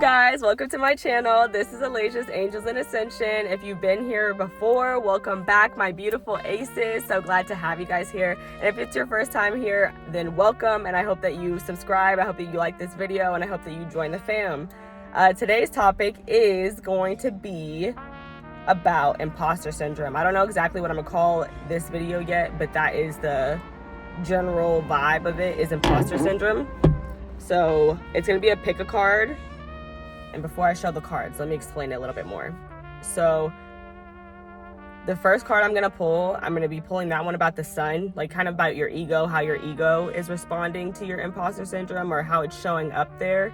guys, welcome to my channel. This is Aleija's Angels in Ascension. If you've been here before, welcome back, my beautiful aces. So glad to have you guys here. And if it's your first time here, then welcome, and I hope that you subscribe. I hope that you like this video, and I hope that you join the fam. Today's topic is going to be about imposter syndrome. I don't know exactly what I'm gonna call this video yet, but that is the general vibe of it, is imposter syndrome. So it's gonna be a pick a card. And before I show the cards, let me explain it a little bit more. So the first card I'm gonna pull, I'm gonna be pulling that one about the sun, like kind of about your ego, how your ego is responding to your imposter syndrome or how it's showing up there.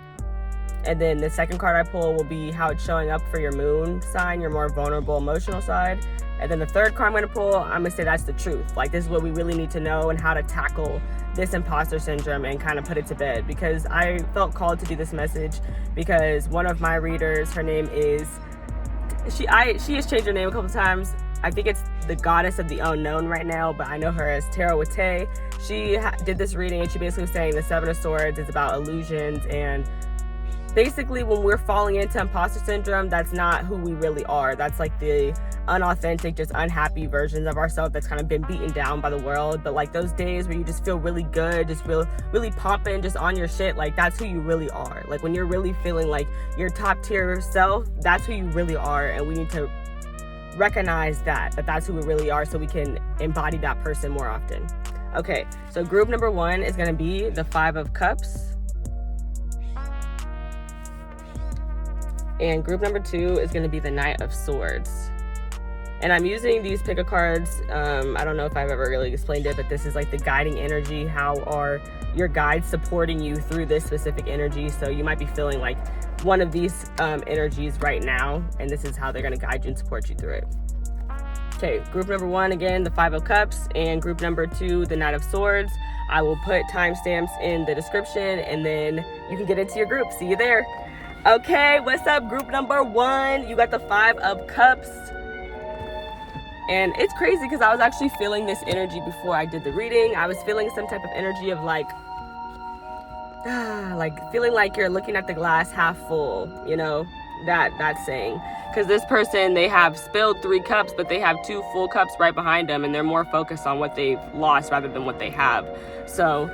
And then the second card I pull will be how it's showing up for your moon sign, your more vulnerable emotional side. And then the third card I'm gonna pull, I'm gonna say that's the truth. Like, this is what we really need to know and how to tackle this imposter syndrome and kind of put it to bed, because I felt called to do this message because one of my readers, her name is, she has changed her name a couple times. I think it's the Goddess of the Unknown right now, but I know her as Tarot with Tay. She did this reading and she basically was saying the Seven of Swords is about illusions, and basically when we're falling into imposter syndrome, that's not who we really are. That's like the unauthentic, just unhappy versions of ourselves that's kind of been beaten down by the world. But like those days where you just feel really good, just really pumping, just on your shit, like that's who you really are. Like when you're really feeling like your top tier self, that's who you really are. And we need to recognize that that's who we really are, so we can embody that person more often. Okay, so group number one is going to be the Five of Cups. And group number two is going to be the Knight of Swords. And I'm using these pick-a cards. I don't know if I've ever really explained it, but this is like the guiding energy. How are your guides supporting you through this specific energy? So you might be feeling like one of these energies right now, and this is how they're going to guide you and support you through it. Okay, group number one, again, the Five of Cups, and group number two, the Knight of Swords. I will put timestamps in the description, and then you can get into your group. See you there. Okay, what's up, group number one? You got the Five of Cups. And it's crazy because I was actually feeling this energy before I did the reading. I was feeling some type of energy of like feeling like you're looking at the glass half full, you know, that saying. Because this person, they have spilled 3 cups, but they have 2 full cups right behind them, and they're more focused on what they've lost rather than what they have. So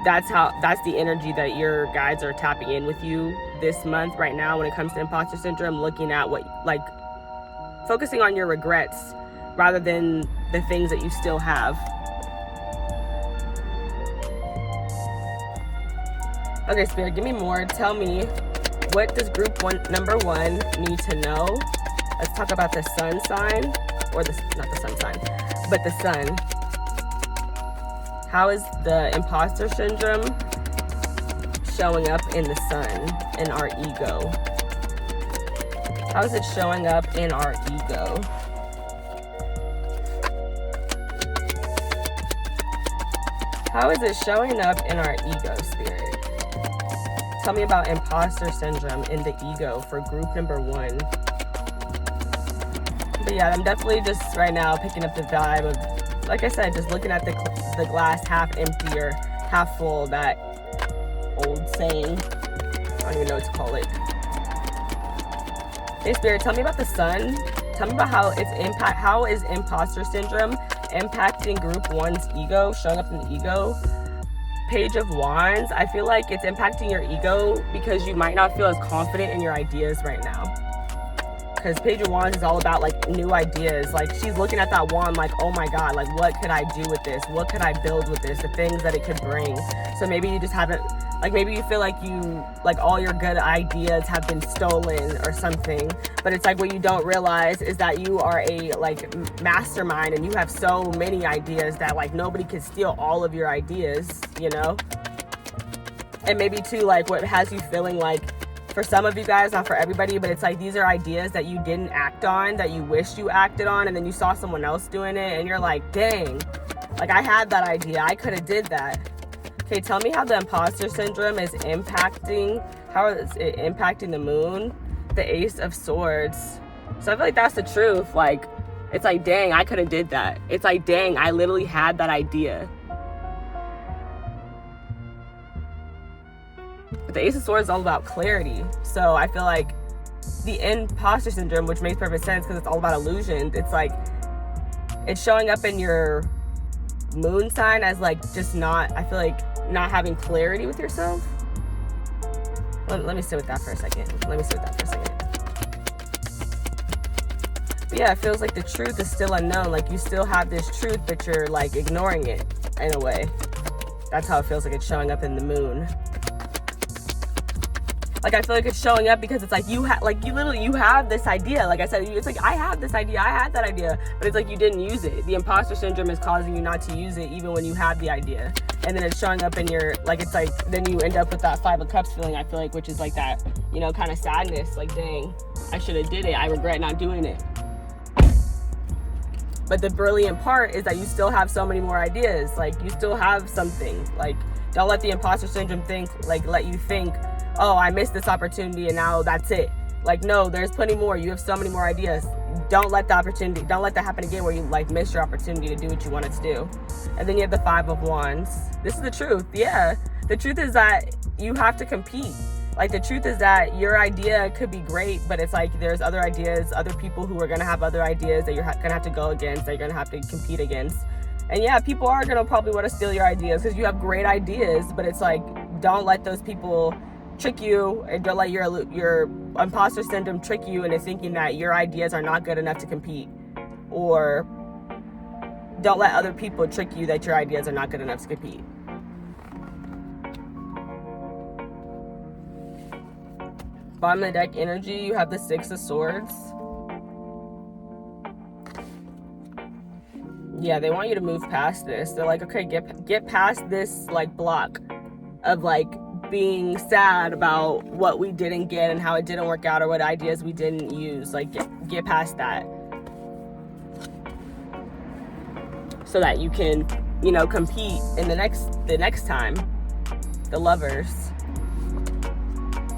that's the energy that your guides are tapping in with you this month right now when it comes to imposter syndrome, looking at what, like, focusing on your regrets rather than the things that you still have. Okay, Spirit, give me more. Tell me, what does number one need to know? Let's talk about the sun sign, or not the sun sign, but the sun. How is the imposter syndrome showing up in the sun, in our ego? How is it showing up in our ego? How is it showing up in our ego, Spirit? Tell me about imposter syndrome in the ego for group number one. But yeah, I'm definitely just right now picking up the vibe of, like I said, just looking at the glass half empty or half full, that old saying. I don't even know what to call it. Hey, Spirit, tell me about the sun. Tell me about how is imposter syndrome impacting group one's ego, showing up in the ego. Page of Wands, I feel like it's impacting your ego because you might not feel as confident in your ideas right now. Because Page of Wands is all about like new ideas. Like, she's looking at that wand like, oh my God, like what could I do with this? What could I build with this? The things that it could bring. So maybe you just haven't, like maybe you feel like all your good ideas have been stolen or something. But it's like what you don't realize is that you are a like mastermind, and you have so many ideas that like nobody can steal all of your ideas, you know? And maybe too, like what has you feeling like, for some of you guys, not for everybody, but it's like these are ideas that you didn't act on, that you wished you acted on, and then you saw someone else doing it, and you're like, dang, like I had that idea, I could have did that. Okay, tell me how the imposter syndrome is impacting, how is it impacting the moon? The Ace of Swords. So I feel like that's the truth. Like, it's like, dang, I could have did that. It's like, dang, I literally had that idea. the Ace of Swords is all about clarity. So I feel like the imposter syndrome, which makes perfect sense because it's all about illusion, it's like it's showing up in your moon sign as like just not, I feel like not having clarity with yourself. Let me sit with that for a second. But yeah, it feels like the truth is still unknown. Like you still have this truth, but you're like ignoring it in a way. That's how it feels like it's showing up in the moon. Like I feel like it's showing up because it's like you have this idea. Like I said, it's like I have this idea, I had that idea, but it's like you didn't use it. The imposter syndrome is causing you not to use it even when you had the idea. And then it's showing up in your, like it's like then you end up with that 5 of Cups feeling, I feel like, which is like that, you know, kind of sadness, like dang, I should have did it. I regret not doing it. But the brilliant part is that you still have so many more ideas. Like you still have something. Like don't let the imposter syndrome let you think, oh, I missed this opportunity and now that's it. Like, no, there's plenty more. You have so many more ideas. Don't let that happen again where you like miss your opportunity to do what you wanted to do. And then you have the 5 of Wands. This is the truth. Yeah. The truth is that you have to compete. Like the truth is that your idea could be great, but it's like there's other ideas, other people who are going to have other ideas that you're going to have to go against, that you're going to have to compete against. And yeah, people are going to probably want to steal your ideas because you have great ideas, but it's like, don't let those people trick you, and don't let your imposter syndrome trick you into thinking that your ideas are not good enough to compete, or don't let other people trick you that your ideas are not good enough to compete. Bottom of the deck energy, you have the 6 of Swords. Yeah, they want you to move past this. They're like, okay, get past this like block of like being sad about what we didn't get and how it didn't work out or what ideas we didn't use. Like get past that so that you can, you know, compete in the next time. The Lovers.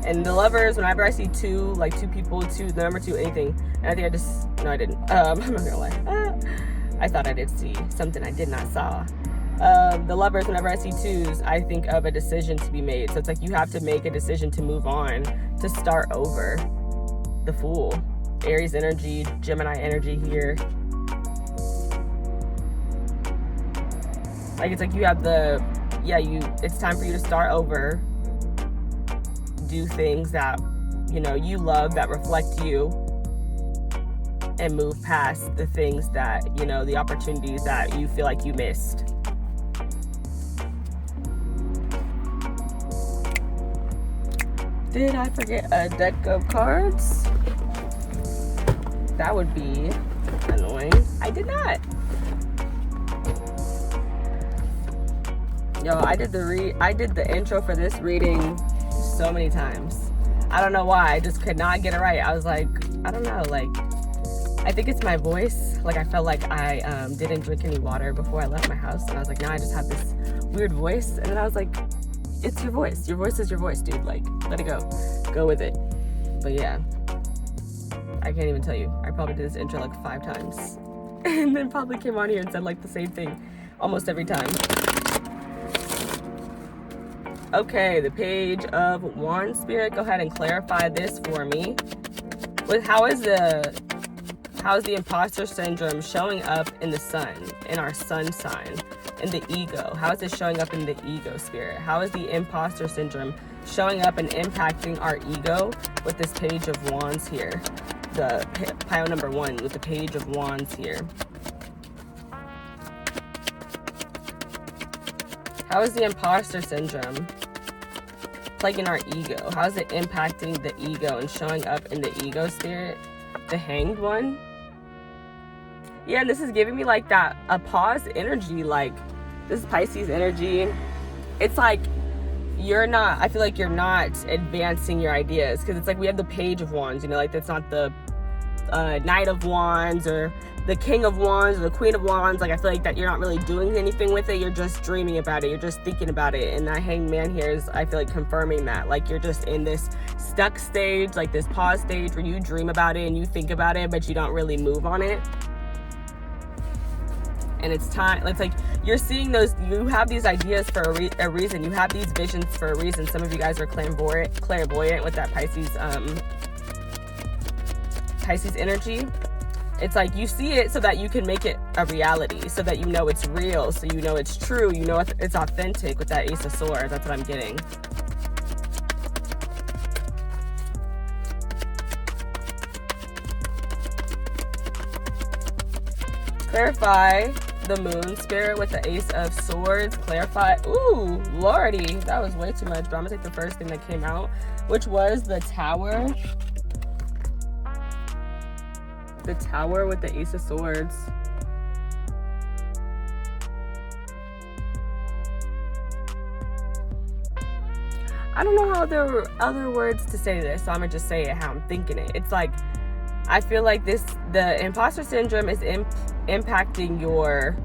And the Lovers, whenever I see two people, the number 2, anything, and I think I didn't. I'm not gonna lie. I thought I did see something I did not saw. The Lovers, whenever I see 2s, I think of a decision to be made. So it's like you have to make a decision to move on, to start over. The Fool. Aries energy, Gemini energy here. Like it's like you have it's time for you to start over. Do things that, you know, you love, that reflect you, and move past the things that, you know, the opportunities that you feel like you missed. Did I forget a deck of cards? That would be annoying. I did not. Yo, I did the intro for this reading so many times. I don't know why. I just could not get it right. I was like, I don't know, like I think it's my voice. Like I felt like I didn't drink any water before I left my house, and I was like, now I just have this weird voice. And then I was like, it's your voice. Your voice is your voice, dude. Like, let it go with it. But yeah, I can't even tell you. I probably did this intro like 5 times and then probably came on here and said like the same thing almost every time. Okay, the Page of Wands, Spirit, go ahead and clarify this for me. With how is the imposter syndrome showing up in the sun, in our sun sign, in the ego? How is it showing up in the ego, Spirit? How is the imposter syndrome showing up and impacting our ego with this Page of Wands here? The pile number 1 with the Page of Wands here. How is the imposter syndrome plaguing our ego? How is it impacting the ego and showing up in the ego, Spirit? The Hanged One. Yeah, and this is giving me like that, a pause energy. Like, this is Pisces energy. It's like I feel like you're not advancing your ideas, because it's like we have the Page of Wands, you know, like that's not the Knight of Wands or the King of Wands or the Queen of Wands. Like I feel like that you're not really doing anything with it. You're just dreaming about it. You're just thinking about it. And that Hanged Man here is, I feel like, confirming that. Like you're just in this stuck stage, like this pause stage where you dream about it and you think about it, but you don't really move on it. And it's time. It's like you're seeing those, you have these ideas for a reason. You have these visions for a reason. Some of you guys are clairvoyant with that Pisces energy. It's like you see it so that you can make it a reality, so that you know it's real, so you know it's true, you know it's authentic with that Ace of Swords. That's what I'm getting. Clarify the moon spirit with the Ace of Swords. Clarify. Ooh, lordy, that was way too much, but I'm gonna take the first thing that came out, which was the Tower. The Tower with the Ace of Swords. I don't know how there are other words to say this, so I'm gonna just say it how I'm thinking it. It's like, I feel like the imposter syndrome is impacting your,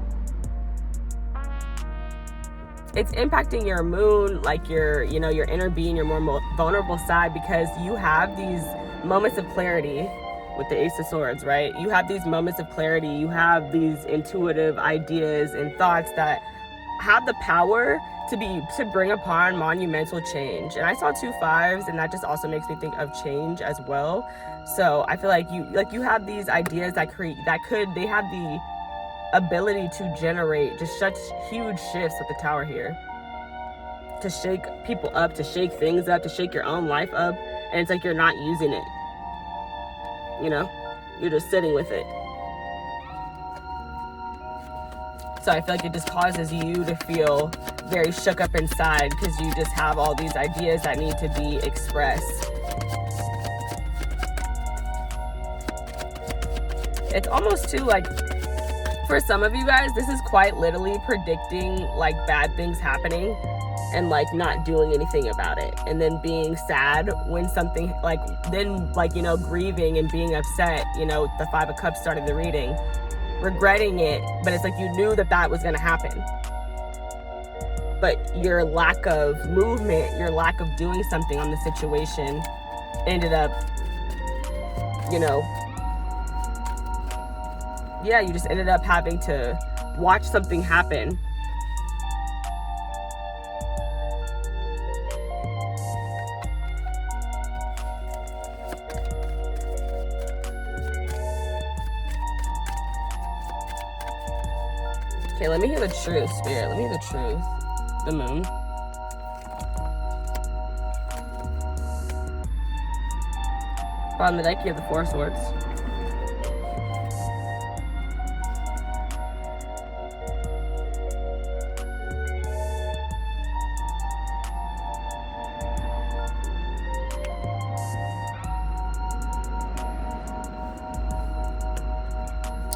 it's impacting your moon, like your, you know, your inner being, your more vulnerable side, because you have these moments of clarity with the Ace of Swords, right? You have these moments of clarity, you have these intuitive ideas and thoughts that have the power to bring upon monumental change. And I saw 2 5s, and that just also makes me think of change as well. So I feel like you have these ideas that they have the ability to generate just such huge shifts with the Tower here, to shake people up, to shake things up, to shake your own life up. And it's like you're not using it, you know, you're just sitting with it. So I feel like it just causes you to feel very shook up inside, because you just have all these ideas that need to be expressed. It's almost too, like, for some of you guys, this is quite literally predicting like bad things happening and like not doing anything about it, and then being sad when something grieving and being upset, you know, the 5 of Cups started the reading, regretting it, but it's like you knew that was going to happen, but your lack of movement, your lack of doing something on the situation ended up, you know, you just ended up having to watch something happen. Okay, let me hear the truth, Spirit. Let me hear the truth. The moon. Bottom of the deck, you have the 4 of Swords.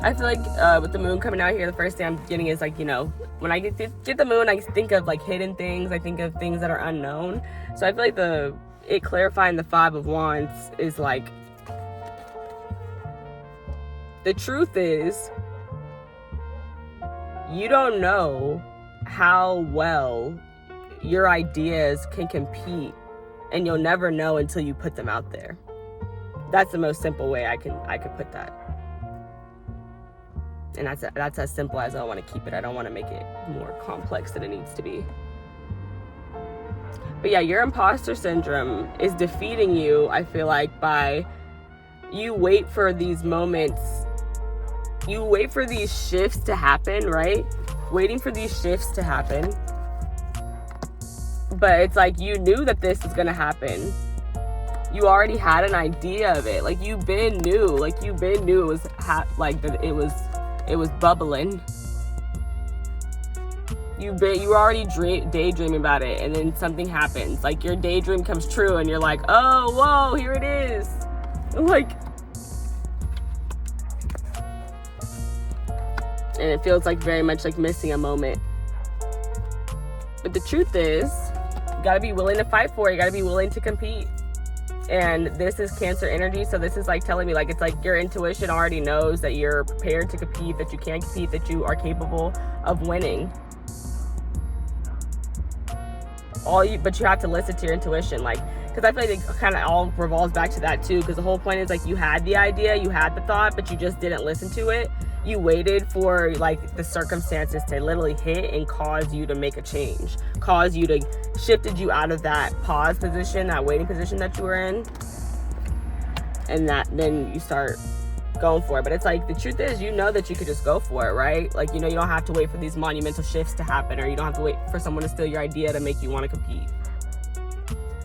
I feel like with the moon coming out here, the first thing I'm getting is like, you know, when I get the moon, I think of like hidden things. I think of things that are unknown. So I feel like it clarifying the 5 of Wands is like, the truth is, you don't know how well your ideas can compete, and you'll never know until you put them out there. That's the most simple way I could put that. And that's as simple as I want to keep it. I don't want to make it more complex than it needs to be. But yeah, your imposter syndrome is defeating you, I feel like, by you wait for these moments. You wait for these shifts to happen, right? Waiting for these shifts to happen. But it's like you knew that this was going to happen. You already had an idea of it. Like you've been knew it was it was bubbling. You were already daydreaming about it, and then something happens. Like your daydream comes true, and you're like, oh, whoa, here it is. Like, and it feels like very much like missing a moment. But the truth is, you gotta be willing to fight for it. You gotta be willing to compete. And this is Cancer energy, so this is like telling me, like, it's like your intuition already knows that you're prepared to compete, that you can compete, that you are capable of winning. But you have to listen to your intuition, like, because I feel like it kind of all revolves back to that too, because the whole point is like you had the idea, you had the thought, but you just didn't listen to it. You waited for like the circumstances to literally hit and cause you to make a change, cause you to shifted you out of that pause position, that waiting position that you were in, and that then you start going for it. But it's like, the truth is, you know that you could just go for it, right? Like, you know, you don't have to wait for these monumental shifts to happen, or you don't have to wait for someone to steal your idea to make you want to compete.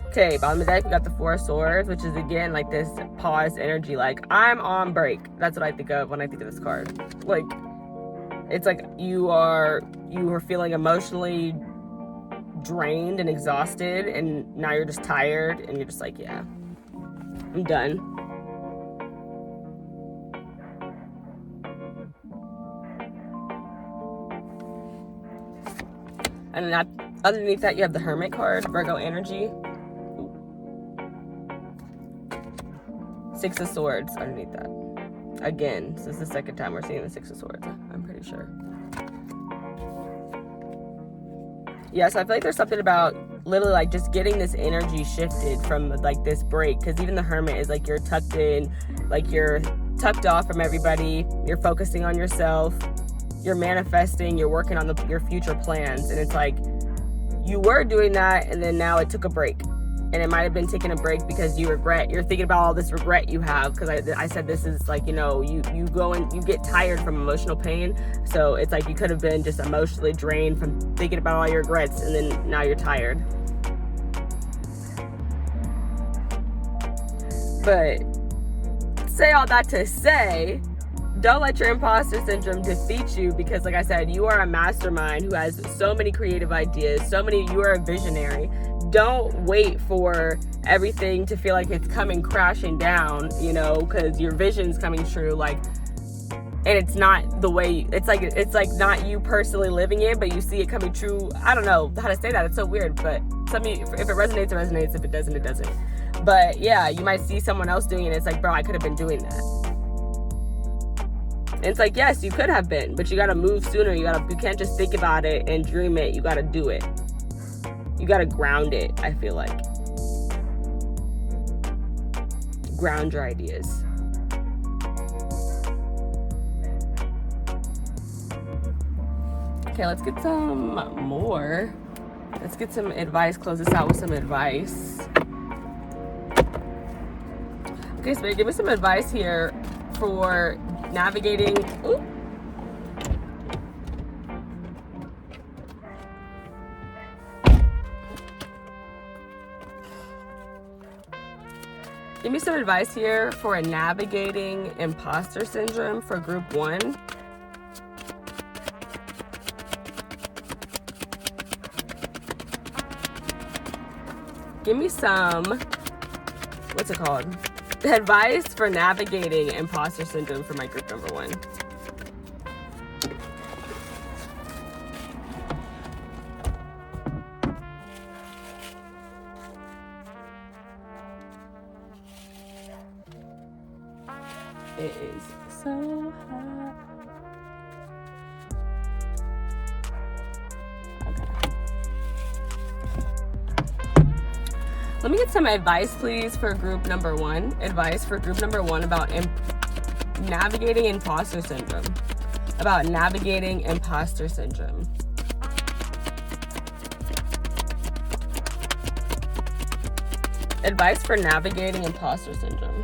Okay, bottom of the deck, we got the Four of Swords, which is, again, like this pause energy. Like, I'm on break. That's what I think of when I think of this card. Like, it's like you are feeling emotionally drained and exhausted, and now you're just tired, and you're just like, yeah, I'm done. And then underneath that, you have the Hermit card, Virgo energy. Six of Swords underneath that. Again, this is the second time we're seeing the Six of Swords, I'm pretty sure. Yeah, so I feel like there's something about literally like just getting this energy shifted from like this break, because even the Hermit is like you're tucked in, like you're tucked off from everybody, you're focusing on yourself, you're manifesting, you're working on your future plans, and it's like you were doing that, and then now it took a break. And it might have been taking a break because you're thinking about all this regret you have, because I said this is like, you know, you go and you get tired from emotional pain. So it's like you could have been just emotionally drained from thinking about all your regrets, and then now you're tired. But say all that to say, don't let your imposter syndrome defeat you, because like I said, you are a mastermind who has so many creative ideas, you are a visionary. Don't wait for everything to feel like it's coming crashing down, you know, because your vision's coming true, like, and it's not the way, it's like not you personally living it, but you see it coming true. I don't know how to say that, it's so weird, but if it resonates, it resonates, if it doesn't, it doesn't. But yeah, you might see someone else doing it, it's like, bro, I could have been doing that. And it's like, yes, you could have been, but you gotta move sooner. You can't just think about it and dream it, you gotta do it. You gotta ground it, I feel like. Ground your ideas. Okay, let's get some more. Let's get some advice, close this out with some advice. Okay, Spirit, give me some advice here for navigating. Ooh. Give me some advice here for navigating imposter syndrome for group 1. Give me some, what's it called? Advice for navigating imposter syndrome for my group number 1. It is so hot. Okay. Let me get some advice, please, for group number 1. Advice for group number 1 about navigating imposter syndrome. About navigating imposter syndrome. Advice for navigating imposter syndrome.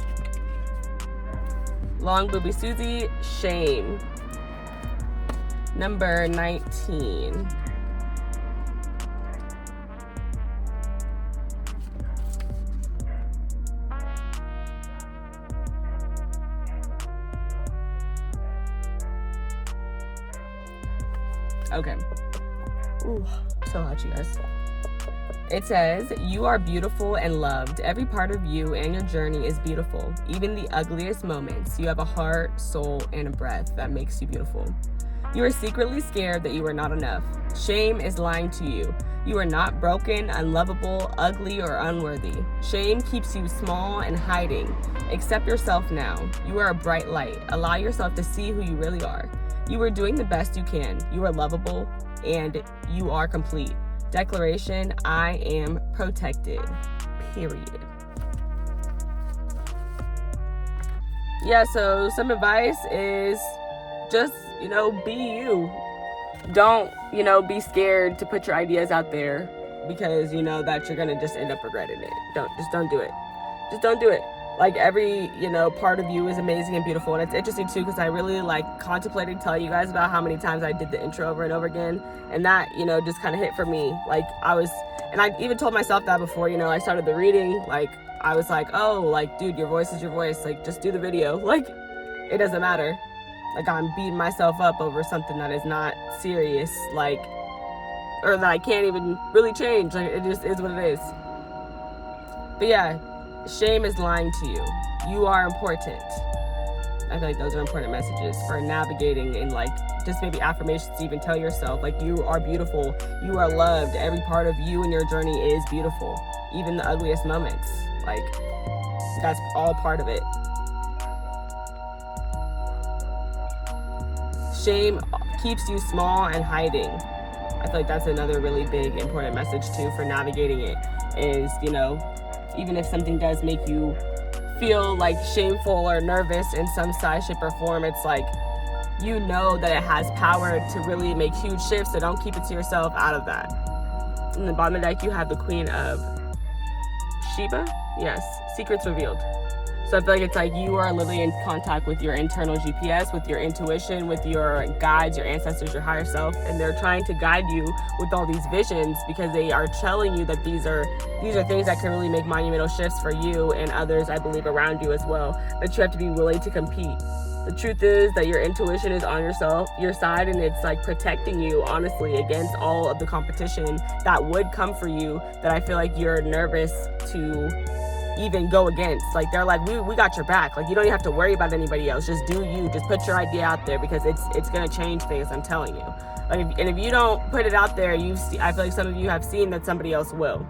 Long Booby Susie, shame. Number 19. Okay. Ooh, so hot, you guys. It says, you are beautiful and loved. Every part of you and your journey is beautiful. Even the ugliest moments. You have a heart, soul, and a breath that makes you beautiful. You are secretly scared that you are not enough. Shame is lying to you. You are not broken, unlovable, ugly, or unworthy. Shame keeps you small and hiding. Accept yourself now. You are a bright light. Allow yourself to see who you really are. You are doing the best you can. You are lovable, and you are complete. Declaration, I am protected. Period. Yeah, so some advice is just, be you. Don't, be scared to put your ideas out there because you know that you're going to just end up regretting it. Don't do it. Just don't do it. Like, every, part of you is amazing and beautiful. And it's interesting, too, because I really, contemplated telling you guys about how many times I did the intro over and over again. And that, just kind of hit for me. Like, and I even told myself that before, I started the reading. Like, I was like, oh, dude, your voice is your voice. Like, just do the video. Like, it doesn't matter. Like, I'm beating myself up over something that is not serious. Like, or that I can't even really change. Like, it just is what it is. But yeah. Shame is lying to you. You are important. I feel like those are important messages for navigating and just maybe affirmations to even tell yourself you are beautiful, you are loved, every part of you and your journey is beautiful, even the ugliest moments. That's all part of it. Shame keeps you small and hiding. I feel like that's another really big important message too for navigating it is, even if something does make you feel shameful or nervous in some size, shape, or form, it's that it has power to really make huge shifts, so don't keep it to yourself out of that. In the bottom of the deck, you have the Queen of Sheba. Yes, Secrets Revealed. So I feel like it's you are literally in contact with your internal GPS, with your intuition, with your guides, your ancestors, your higher self, and they're trying to guide you with all these visions because they are telling you that these are things that can really make monumental shifts for you and others, I believe, around you as well. But you have to be willing to compete. The truth is that your intuition is on your side, and it's protecting you, honestly, against all of the competition that would come for you that I feel like you're nervous to even go against. They're we got your back. You don't even have to worry about anybody else. Just do you. Just put your idea out there because it's gonna change things, I'm telling you. And if you don't put it out there, I feel like some of you have seen that somebody else will.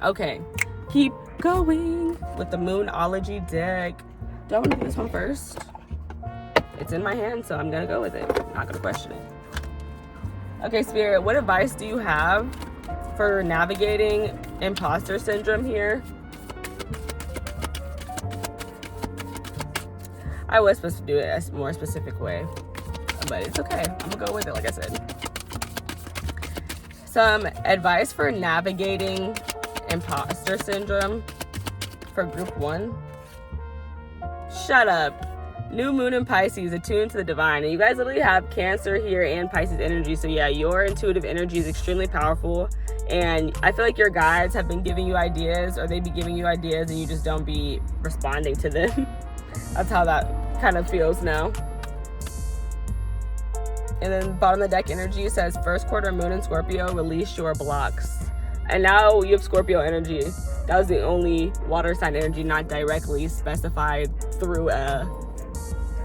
Okay, keep going with the Moonology deck. Do I want to do this one first? It's in my hand, so I'm gonna go with it. I'm not gonna question it. Okay, Spirit, what advice do you have for navigating imposter syndrome here? I was supposed to do it a more specific way, but it's okay. I'm gonna go with it, like I said. Some advice for navigating imposter syndrome for group 1. Shut up. New moon in Pisces, attuned to the divine. And you guys literally have Cancer here and Pisces energy. So yeah, your intuitive energy is extremely powerful. And I feel like your guides have been giving you ideas, or they be giving you ideas and you just don't be responding to them. That's how that kind of feels now. And then bottom of the deck energy says, first quarter moon in Scorpio, release your blocks. And now you have Scorpio energy. That was the only water sign energy not directly specified through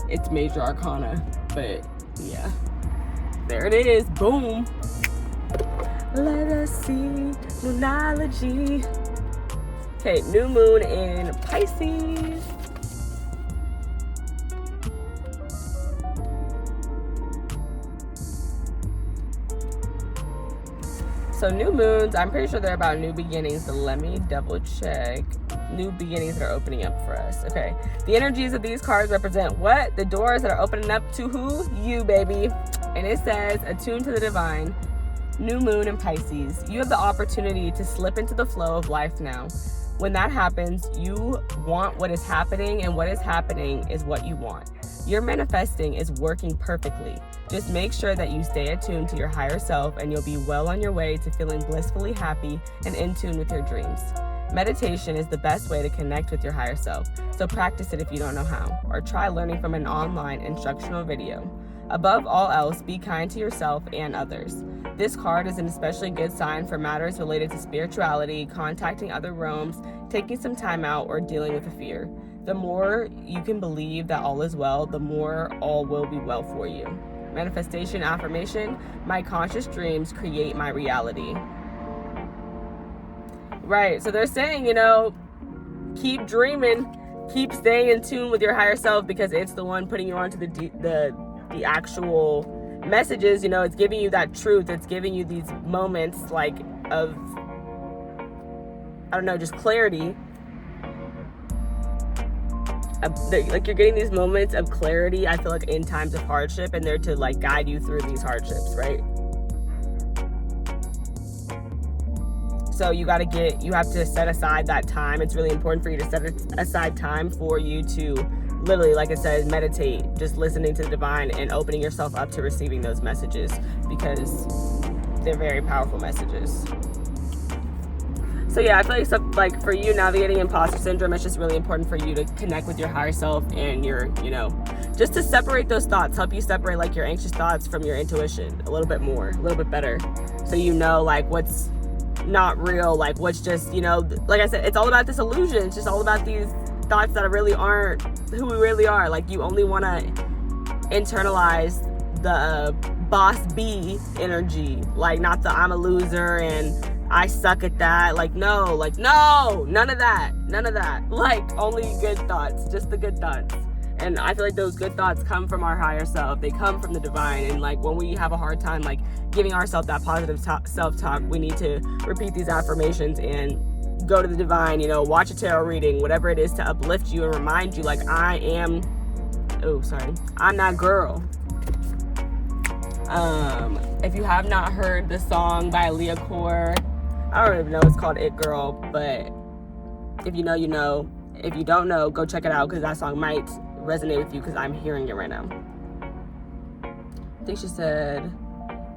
its major arcana. But yeah, there it is. Boom. Let us see Moonology. Okay, new moon in Pisces. So new moons, I'm pretty sure they're about new beginnings, but let me double check. New beginnings that are opening up for us. Okay, the energies of these cards represent what? The doors that are opening up to who? You, baby. And it says, attuned to the divine. New moon in Pisces. You have the opportunity to slip into the flow of life now. When that happens, you want what is happening, and what is happening is what you want. Your manifesting is working perfectly. Just make sure that you stay attuned to your higher self, and you'll be well on your way to feeling blissfully happy and in tune with your dreams. Meditation is the best way to connect with your higher self, so practice it if you don't know how, or try learning from an online instructional video. Above all else, be kind to yourself and others. This card is an especially good sign for matters related to spirituality, contacting other realms, taking some time out, or dealing with a fear. The more you can believe that all is well, the more all will be well for you. Manifestation affirmation, my conscious dreams create my reality. Right, so they're saying, keep dreaming, keep staying in tune with your higher self, because it's the one putting you onto the actual messages. It's giving you that truth. It's giving you these moments of, I don't know, just clarity. like you're getting these moments of clarity, I feel like, in times of hardship, and they're to like guide you through these hardships, right? So you have to set aside that time. It's really important for you to set aside time for you to literally, like it says, meditate, just listening to the divine and opening yourself up to receiving those messages, because they're very powerful messages. So yeah, I feel like for you navigating imposter syndrome, it's just really important for you to connect with your higher self and your, just to separate those thoughts, help you separate like your anxious thoughts from your intuition a little bit more, a little bit better. So like what's not real, like what's just, like I said, it's all about this illusion. It's just all about these thoughts that really aren't who we really are. Like you only want to internalize the boss B energy, like not the I'm a loser and I suck at that. Like no, none of that. Like only good thoughts, just the good thoughts. And I feel like those good thoughts come from our higher self. They come from the divine. And like when we have a hard time like giving ourselves that positive self-talk, we need to repeat these affirmations and go to the divine, watch a tarot reading, whatever it is, to uplift you and remind you like I'm that girl. If you have not heard the song by Leah Core, I don't even know, it's called It Girl, but if you know, you know. If you don't know, go check it out, because that song might resonate with you, because I'm hearing it right now. I think she said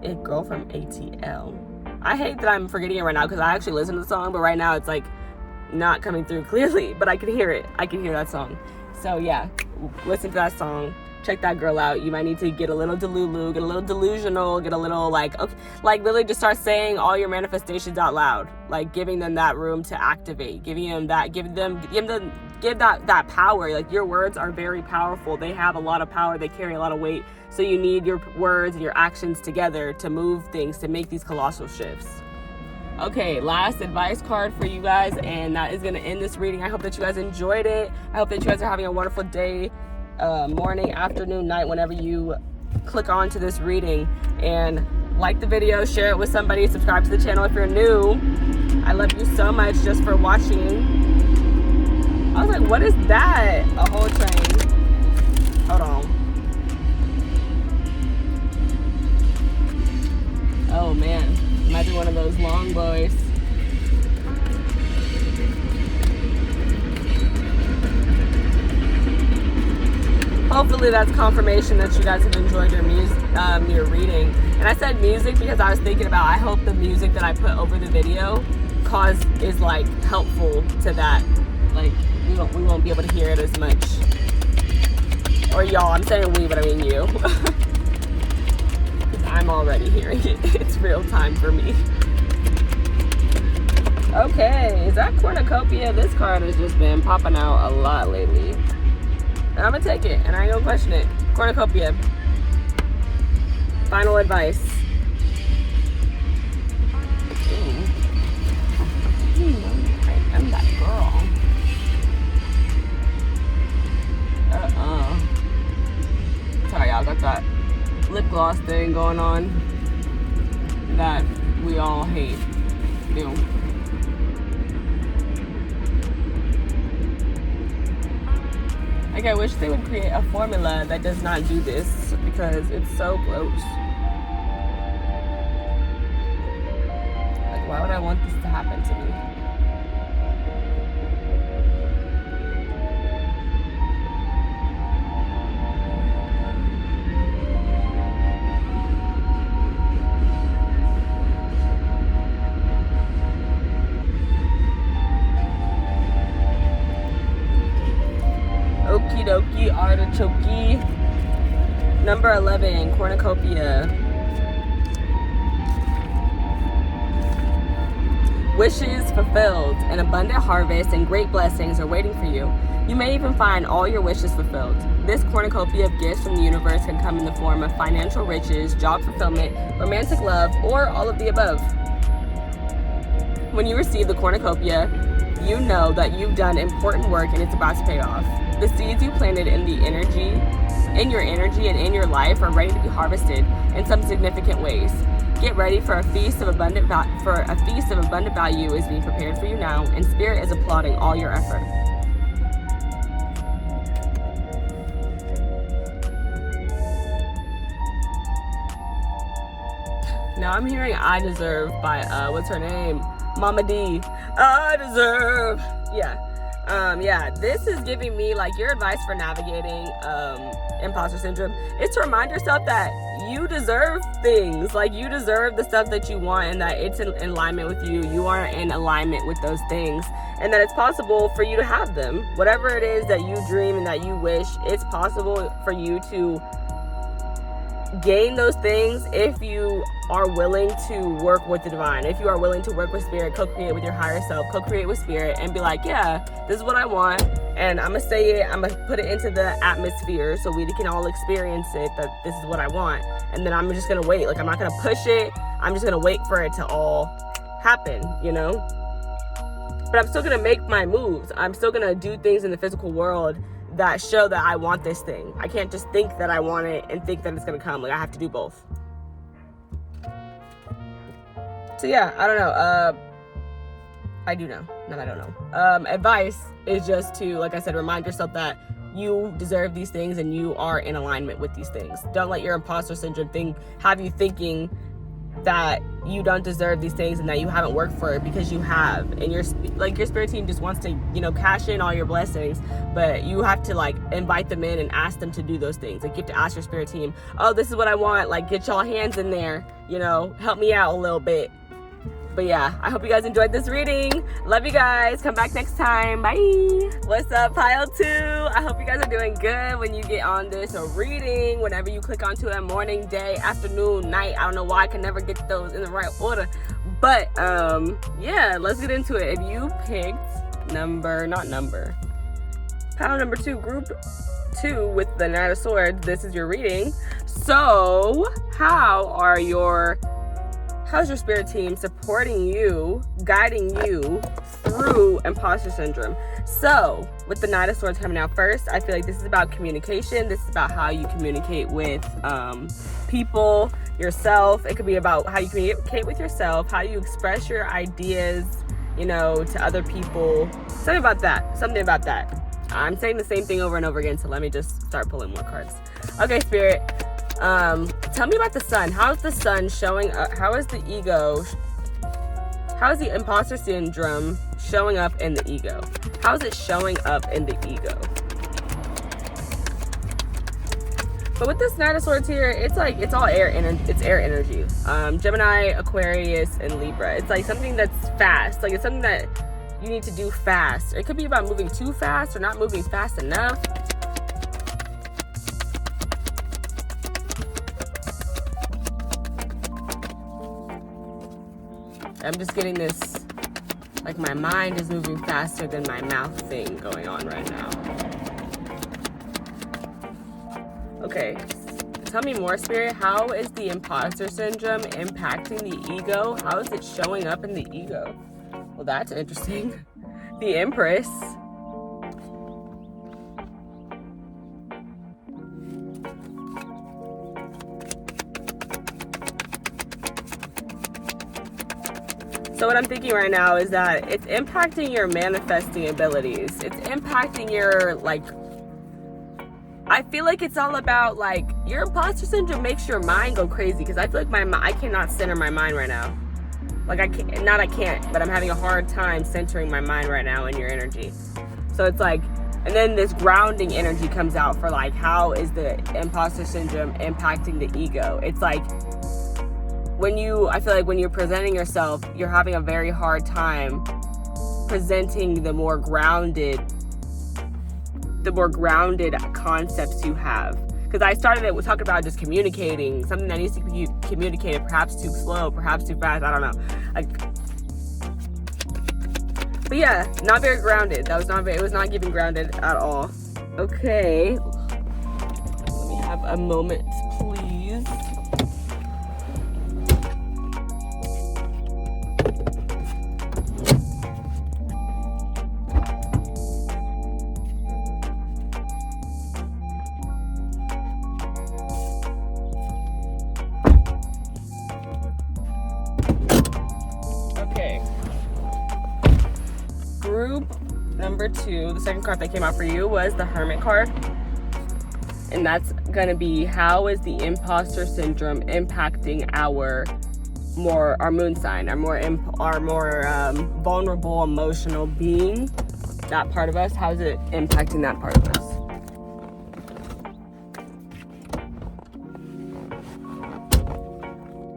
It Girl from ATL. I hate that I'm forgetting it right now, because I actually listened to the song, but right now it's like not coming through clearly, but I can hear it. I can hear that song. So yeah, listen to that song. Check that girl out. You might need to get a little delulu, get a little delusional, get a little like literally just start saying all your manifestations out loud, like giving them that room to activate, give that power. Like your words are very powerful. They have a lot of power. They carry a lot of weight. So you need your words and your actions together to move things, to make these colossal shifts. Okay, last advice card for you guys, and that is going to end this reading. I hope that you guys enjoyed it. I hope that you guys are having a wonderful day, morning, afternoon, night, whenever you click on to this reading. And like the video, share it with somebody, subscribe to the channel if you're new. I love you so much just for watching. I was like, what is that? A whole train. Hold on. Oh man, might be one of those long boys. Hopefully that's confirmation that you guys have enjoyed your your reading. And I said music because I was thinking about, I hope the music that I put over the video is like helpful to that. Like we won't be able to hear it as much. Or y'all, I'm saying we, but I mean you. Because I'm already hearing it. It's real time for me. Okay, is that cornucopia? This card has just been popping out a lot lately. And I'm gonna take it, and I ain't gonna question it. Cornucopia. Final advice. I'm that girl. Sorry, y'all, got that lip gloss thing going on that we all hate. Ew. Like, I wish they would create a formula that does not do this, because it's so gross. Like, why would I want this to happen to me? Okie dokie, artichoke. Number 11, cornucopia. Wishes fulfilled. An abundant harvest and great blessings are waiting for you. You may even find all your wishes fulfilled. This cornucopia of gifts from the universe can come in the form of financial riches, job fulfillment, romantic love, or all of the above. When you receive the cornucopia, you know that you've done important work and it's about to pay off. The seeds you planted in your energy and in your life are ready to be harvested in some significant ways. Get ready for a feast of abundant value is being prepared for you now, and Spirit is applauding all your effort. now I'm hearing I Deserve by, what's her name? Mama D. I deserve. Yeah, this is giving me like your advice for navigating imposter syndrome is to remind yourself that you deserve things. Like, you deserve the stuff that you want, and that it's in alignment with you. You are in alignment with those things, and that it's possible for you to have them. Whatever it is that you dream and that you wish, it's possible for you to gain those things if you are willing to work with the divine. If you are willing to work with spirit, co-create with your higher self, co-create with spirit, and be like, yeah, this is what I want, and I'm gonna say it, I'm gonna put it into the atmosphere so we can all experience it, that this is what I want. And then I'm just gonna wait. Like, I'm not gonna push it, I'm just gonna wait for it to all happen, you know? But I'm still gonna make my moves. I'm still gonna do things in the physical world that show that I want this thing. I can't just think that I want it and think that it's gonna come. Like, I have to do both. So yeah, I don't know. I do know. No, I don't know. Advice is just to, like I said, remind yourself that you deserve these things and you are in alignment with these things. Don't let your imposter syndrome thing have you thinking that you don't deserve these things and that you haven't worked for it, because you have. And your spirit team just wants to, you know, cash in all your blessings, but you have to like invite them in and ask them to do those things. Like, you have to ask your spirit team, oh, this is what I want. Like, get y'all hands in there, you know, help me out a little bit. But yeah, I hope you guys enjoyed this reading. Love you guys. Come back next time. Bye. What's up, pile 2? I hope you guys are doing good when you get on this reading, whenever you click onto it, morning, day, afternoon, night. I don't know why I can never get those in the right order. But yeah, let's get into it. If you picked pile number 2, group 2 with the Knight of Swords, this is your reading. So how's your spirit team supporting you, guiding you through imposter syndrome? So with the Knight of Swords coming out first, I feel like this is about communication. This is about how you communicate with people, yourself. It could be about how you communicate with yourself, how you express your ideas, you know, to other people. Something about that. I'm saying the same thing over and over again, so let me just start pulling more cards. Okay, spirit. Tell me about the sun. How's the sun showing up? How is the imposter syndrome showing up in the ego? How is it showing up in the ego? But with this Knight of Swords here, it's like, it's all air energy. It's air energy. Gemini, Aquarius, and Libra. It's like something that's fast. Like, it's something that you need to do fast. It could be about moving too fast or not moving fast enough. I'm just getting this, like, my mind is moving faster than my mouth thing going on right now. Okay, tell me more, spirit. How is the imposter syndrome impacting the ego? How is it showing up in the ego? Well, that's interesting. The Empress. So what I'm thinking right now is that it's impacting your manifesting abilities. It's impacting your, like, I feel like it's all about, like, your imposter syndrome makes your mind go crazy, because I feel like I cannot center my mind right now. Like, I can't, but I'm having a hard time centering my mind right now in your energy. So it's like, and then this grounding energy comes out for, like, how is the imposter syndrome impacting the ego? It's like, I feel like when you're presenting yourself, you're having a very hard time presenting the more grounded concepts you have. Because I started it with talking about just communicating, something that needs to be communicated, perhaps too slow, perhaps too fast, I don't know. But yeah, not very grounded. It was not giving grounded at all. Okay. Let me have a moment, please. Group number 2, the second card that came out for you was the Hermit card. And that's going to be, how is the imposter syndrome impacting our our moon sign, our more vulnerable, emotional being, that part of us. How's it impacting that part of us?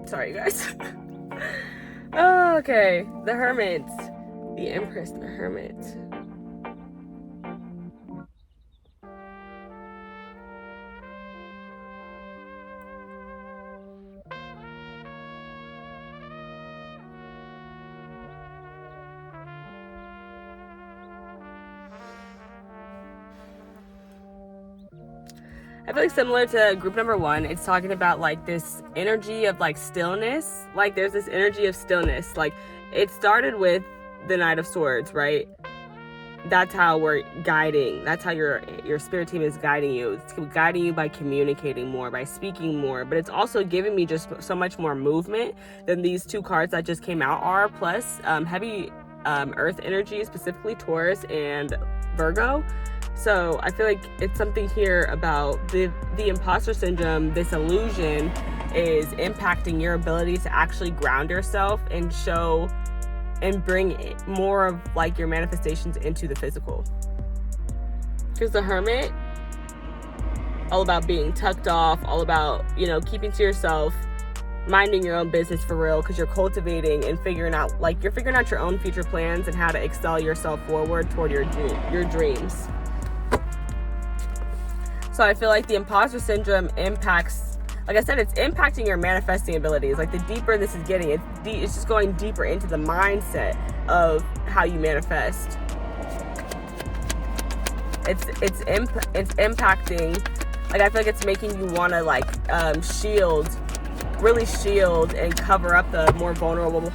Sorry, guys. Oh, okay. The Hermit, the Empress, the Hermit. I feel like similar to group number 1, it's talking about like this energy of like stillness. Like there's this energy of stillness. Like it started with the Knight of Swords, right? That's how we're guiding. That's how your spirit team is guiding you. It's guiding you by communicating more, by speaking more. But it's also giving me just so much more movement than these 2 cards that just came out are. Plus heavy earth energy, specifically Taurus and Virgo. So I feel like it's something here about the imposter syndrome. This illusion is impacting your ability to actually ground yourself and show and bring more of like your manifestations into the physical. Because the Hermit, all about being tucked off, all about, you know, keeping to yourself, minding your own business for real, because you're cultivating and figuring out your own future plans and how to excel yourself forward toward your dreams. So I feel like the imposter syndrome impacts, like I said, it's impacting your manifesting abilities. Like the deeper this is getting, it's just going deeper into the mindset of how you manifest. It's impacting, like I feel like it's making you want to like really shield and cover up the more vulnerable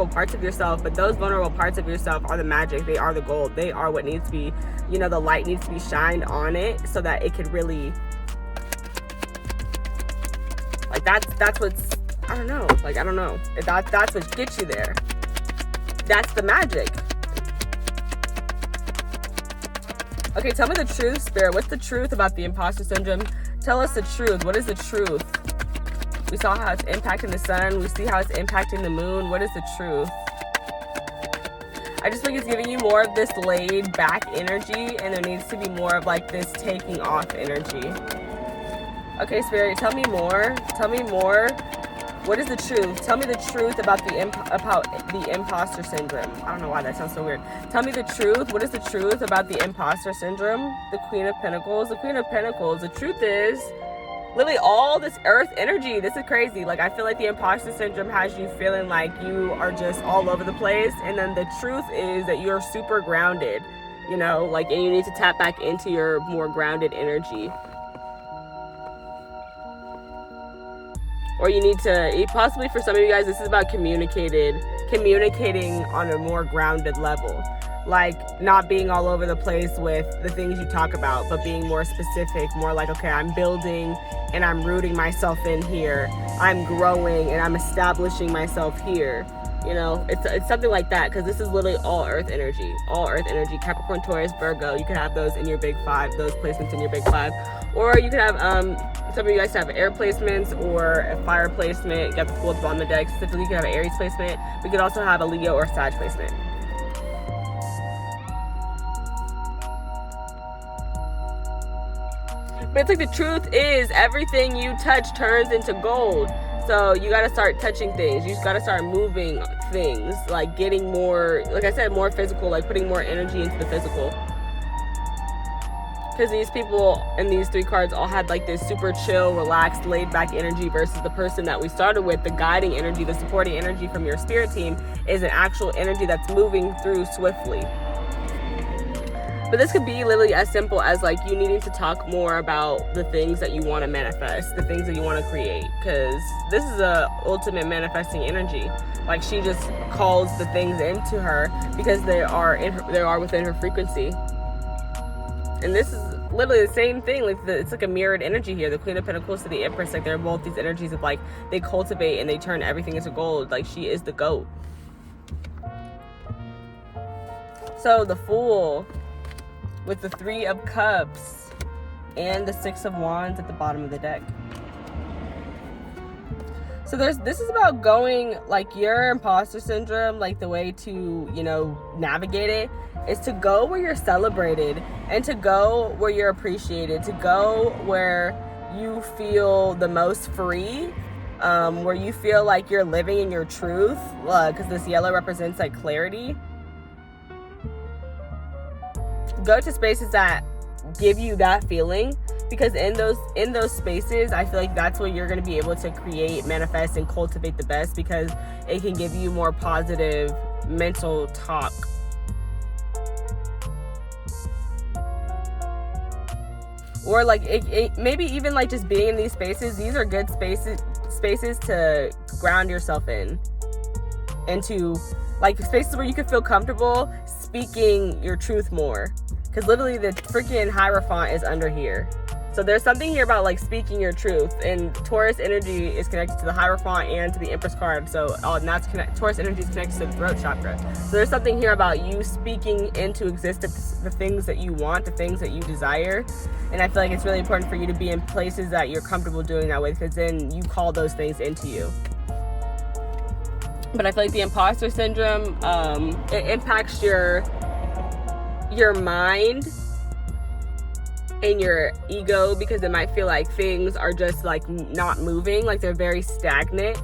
parts of yourself. But those vulnerable parts of yourself are the magic. They are the gold. They are what needs to be, you know, the light needs to be shined on it so that it could really, like that's what's, I don't know. That's what gets you there. That's the magic. Okay, tell me the truth, Spirit. What's the truth about the imposter syndrome? Tell us the truth. What is the truth? We saw how it's impacting the sun. We see how it's impacting the moon. What is the truth? I just think it's giving you more of this laid back energy, and there needs to be more of like this taking off energy. Okay, Spirit, tell me more. Tell me more. What is the truth? Tell me the truth about the imposter syndrome. I don't know why that sounds so weird. Tell me the truth. What is the truth about the imposter syndrome? The Queen of Pentacles. The Queen of Pentacles. The truth is literally all this earth energy. This is crazy. Like I feel like the imposter syndrome has you feeling like you are just all over the place. And then the truth is that you're super grounded, you know, like, and you need to tap back into your more grounded energy. Or you need to, possibly for some of you guys, this is about communicating on a more grounded level. Like not being all over the place with the things you talk about, but being more specific, more like, okay, I'm building and I'm rooting myself in here. I'm growing and I'm establishing myself here. You know, it's something like that, because this is literally all earth energy. All earth energy. Capricorn, Taurus, Virgo. You can have those in your big 5, those placements in your big 5. Or you could have, some of you guys have air placements or a fire placement. You got the Fool at the bottom of the deck. Specifically, you could have an Aries placement. We could also have a Leo or Sag placement. But it's like the truth is everything you touch turns into gold. So you got to start touching things. You just got to start moving things, like getting more, like I said, more physical, like putting more energy into the physical. Because these people in these 3 cards all had like this super chill, relaxed, laid back energy versus the person that we started with, the guiding energy, the supporting energy from your spirit team is an actual energy that's moving through swiftly. But this could be literally as simple as like you needing to talk more about the things that you want to manifest, the things that you want to create, because this is a ultimate manifesting energy. Like she just calls the things into her because they are within her frequency. And this is literally the same thing. Like it's like a mirrored energy here. The Queen of Pentacles to the Empress, like they're both these energies of like they cultivate and they turn everything into gold. Like she is the GOAT. So the Fool with the 3 of Cups and the 6 of Wands at the bottom of the deck. So this is about going, like, your imposter syndrome, like, the way to, navigate it is to go where you're celebrated and to go where you're appreciated, to go where you feel the most free, where you feel like you're living in your truth, because this yellow represents, like, clarity. Go to spaces that give you that feeling, because in those spaces, I feel like that's where you're going to be able to create, manifest, and cultivate the best, because it can give you more positive mental talk. Or like it maybe even like just being in these spaces, these are good spaces to ground yourself in, into like spaces where you can feel comfortable speaking your truth more, because literally the freaking Hierophant is under here. So there's something here about like speaking your truth, and Taurus energy is connected to the Hierophant and to the Empress card. So Taurus energy is connected to the throat chakra. So there's something here about you speaking into existence the things that you want, the things that you desire. And I feel like it's really important for you to be in places that you're comfortable doing that with, because then you call those things into you. But I feel like the imposter syndrome, it impacts your mind and your ego, because it might feel like things are just like not moving, like they're very stagnant.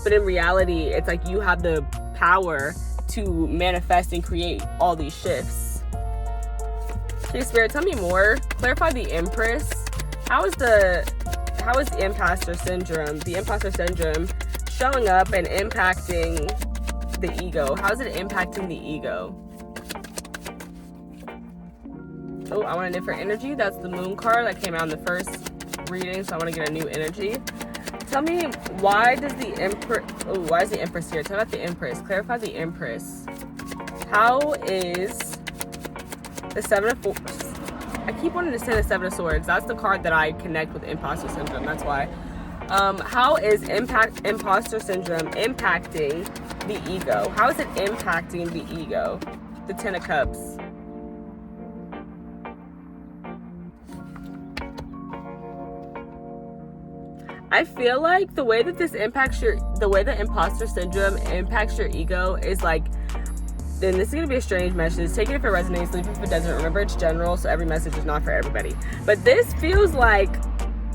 But in reality, it's like you have the power to manifest and create all these shifts. Okay, Spirit, tell me more. Clarify the Empress. How is the imposter syndrome showing up and impacting the ego? How is it impacting the ego? Oh, I want a different energy. That's the Moon card that came out in the first reading, so I want to get a new energy. Tell me, why is the Empress here? Tell me about the Empress. Clarify the Empress. How is the Seven of Swords? I keep wanting to say the Seven of Swords. That's the card that I connect with imposter syndrome. That's why. How is imposter syndrome impacting the ego? How is it impacting the ego? The Ten of Cups. I feel like the way that imposter syndrome impacts your ego is like, and this is going to be a strange message. Take it if it resonates, leave it if it doesn't. Remember, it's general, so every message is not for everybody. But this feels like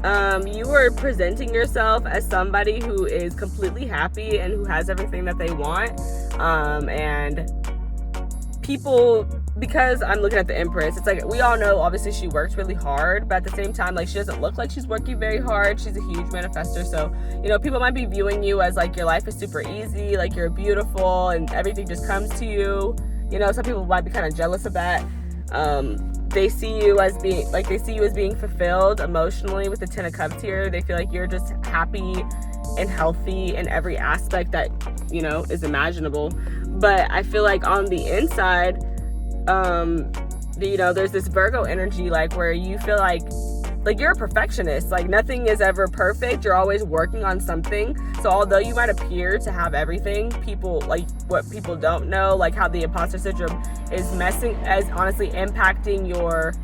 you are presenting yourself as somebody who is completely happy and who has everything that they want. And people, because I'm looking at the Empress, it's like, we all know obviously she works really hard, but at the same time, like, she doesn't look like she's working very hard. She's a huge manifestor, so people might be viewing you as like your life is super easy, like you're beautiful and everything just comes to you. Some people might be kind of jealous of that. They see you as being fulfilled emotionally with the Ten of Cups here. They feel like you're just happy and healthy in every aspect that is imaginable. But I feel like on the inside, there's this Virgo energy, like, where you feel like you're a perfectionist. Like, nothing is ever perfect. You're always working on something. So although you might appear to have everything, what people don't know, like how the imposter syndrome is honestly impacting your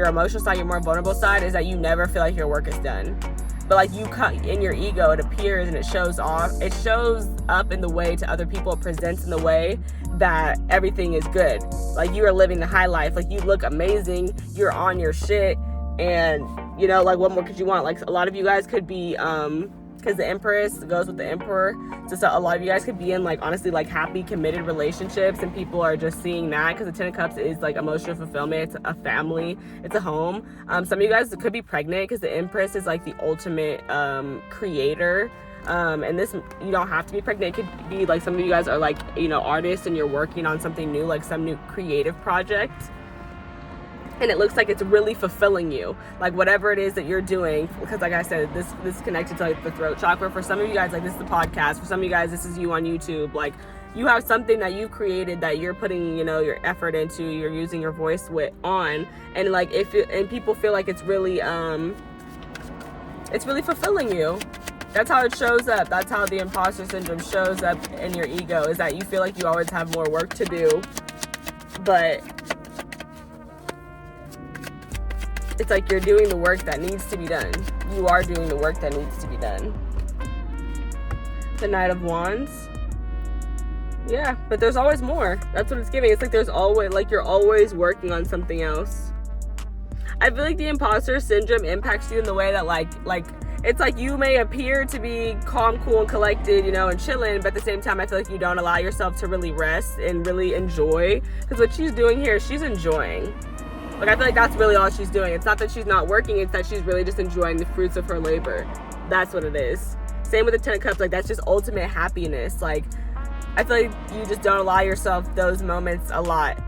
emotional side, your more vulnerable side, is that you never feel like your work is done. But like, you cut in your ego, it appears and it shows up in the way to other people. It presents in the way that everything is good. Like, you are living the high life. Like, you look amazing. You're on your shit. And, like, what more could you want? Like, a lot of you guys could be, because the Empress goes with the Emperor. So a lot of you guys could be in, like, honestly, like, happy, committed relationships. And people are just seeing that, because the Ten of Cups is, like, emotional fulfillment. It's a family. It's a home. Some of you guys could be pregnant, because the Empress is, like, the ultimate creator. And this, you don't have to be pregnant. It could be like, some of you guys are like, artists, and you're working on something new, like some new creative project. And it looks like it's really fulfilling you, like whatever it is that you're doing. Because like I said, this is connected to like the throat chakra. For some of you guys, like, this is the podcast. For some of you guys, this is you on YouTube. Like, you have something that you've created that you're putting, your effort into, you're using your voice on. And like, and people feel like it's really fulfilling you. That's how it shows up. That's how the imposter syndrome shows up in your ego, is that you feel like you always have more work to do. But it's like you're doing the work that needs to be done. You are doing the work that needs to be done. The Knight of Wands. Yeah, but there's always more. That's what it's giving. It's like there's always, like, you're always working on something else. I feel like the imposter syndrome impacts you in the way that like it's like you may appear to be calm, cool, and collected, you know, and chilling, but at the same time, I feel like you don't allow yourself to really rest and really enjoy. Because what she's doing here, she's enjoying. Like, I feel like that's really all she's doing. It's not that she's not working, it's that she's really just enjoying the fruits of her labor. That's what it is. Same with the Ten of Cups. Like, that's just ultimate happiness. Like, I feel like you just don't allow yourself those moments a lot.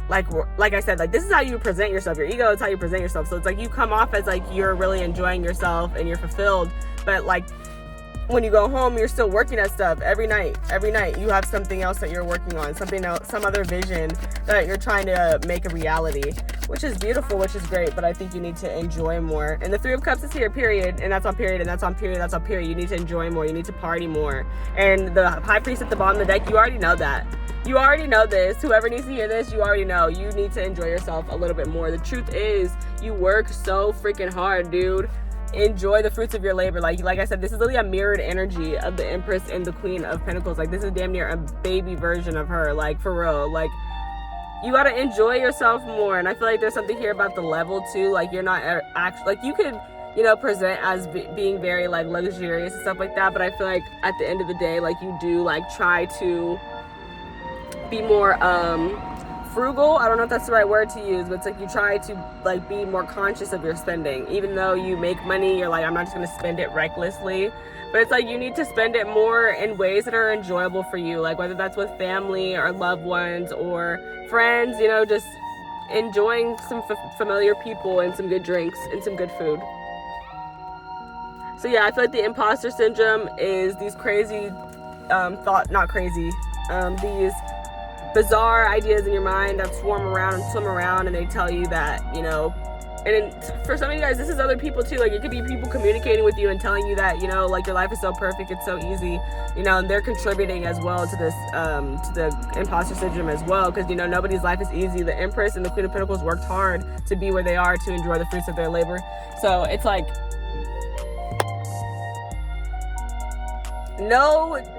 Like I said, like, this is how you present yourself. Your ego is how you present yourself. So it's like you come off as like you're really enjoying yourself and you're fulfilled, but like when you go home, you're still working at stuff every night. You have something else that you're working on, something else, some other vision that you're trying to make a reality, which is beautiful, which is great, but I think you need to enjoy more. And the Three of Cups is here, period, and that's on period, and that's on period, that's on period. You need to enjoy more, you need to party more. And the High Priest at the bottom of the deck, you already know that. You already know this. Whoever needs to hear this, you already know. You need to enjoy yourself a little bit more. The truth is, you work so freaking hard, dude. Enjoy the fruits of your labor. Like I said, this is really a mirrored energy of the Empress and the Queen of Pentacles. Like, this is damn near a baby version of her. Like, for real. Like, you gotta enjoy yourself more. And I feel like there's something here about the level too. Like, you're not actually, like, you could, you know, present as being very like luxurious and stuff like that, but I feel like at the end of the day, like, you do like try to be more frugal. I don't know if that's the right word to use, but it's like you try to like be more conscious of your spending. Even though you make money, you're like, I'm not just gonna spend it recklessly, but it's like you need to spend it more in ways that are enjoyable for you, like whether that's with family or loved ones or friends, you know, just enjoying some familiar people and some good drinks and some good food. So yeah, I feel like the imposter syndrome is these crazy these bizarre ideas in your mind that swim around, and they tell you that, you know, and for some of you guys, this is other people too. Like, it could be people communicating with you and telling you that, you know, like, your life is so perfect, it's so easy, you know, and they're contributing as well to this, to the imposter syndrome as well, because, you know, nobody's life is easy. The Empress and the Queen of Pentacles worked hard to be where they are, to enjoy the fruits of their labor. So it's like,